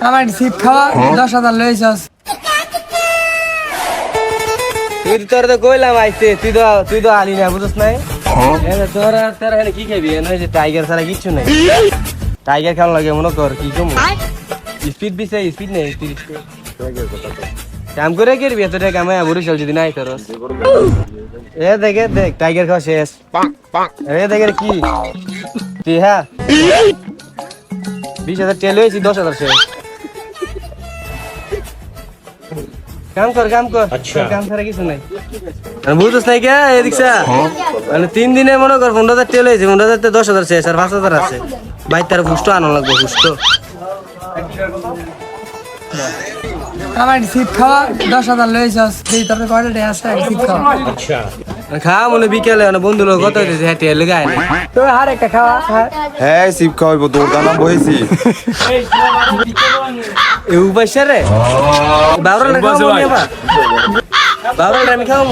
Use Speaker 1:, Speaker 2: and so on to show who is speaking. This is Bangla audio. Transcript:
Speaker 1: আমার সিপ খাওয়া 10,000 লইছস।
Speaker 2: তুই তোর তো কইলাম আইতে তুই তো আলি না বুঝছ নাই তোরা তোরা এখানে কি খাবি এনে যে টাইগার ছাড়া কিচ্ছু নাই টাইগার খাওয়া লাগে মনে কর কি কম স্পিড বিছে স্পিড নেই স্পিড কাম করে করবি এত টাকা আমি বরিশাল যদি নাই তোর এ দেখে দেখ টাইগার খাওয়া শেষ এ দেখে কি তুই হ্যাঁ 20,000 তেল হয়েছি 10,000 শেষ কাম কর কাম ছাড়া কিছু নাই বুঝছিস নাই কে এদিকসা মানে 3 দিনে মনে কর 15,000 তেল হয়েছে 15,000 তে 10,000 শেষ আর 5,000 আছে ভাই তার ফুষ্ট আনা লাগবে ফুষ্ট
Speaker 1: আমার সিপ খাওয়া 10,000 লইছস। এই তোর কয়টা ডে আছে সিপ খাওয়া?
Speaker 2: খা মনে বিকেলে বন্ধু লোক কত হয়েছে হ্যাঁ তেল গায়ে
Speaker 1: তো আর একটা খাওয়া
Speaker 3: হ্যাঁ সিপ খাওয়াইবো তোর দানা বহেছি
Speaker 2: এই উপাস্য রে বাবরা না খাওয়া বাবরা আমি খাওয়া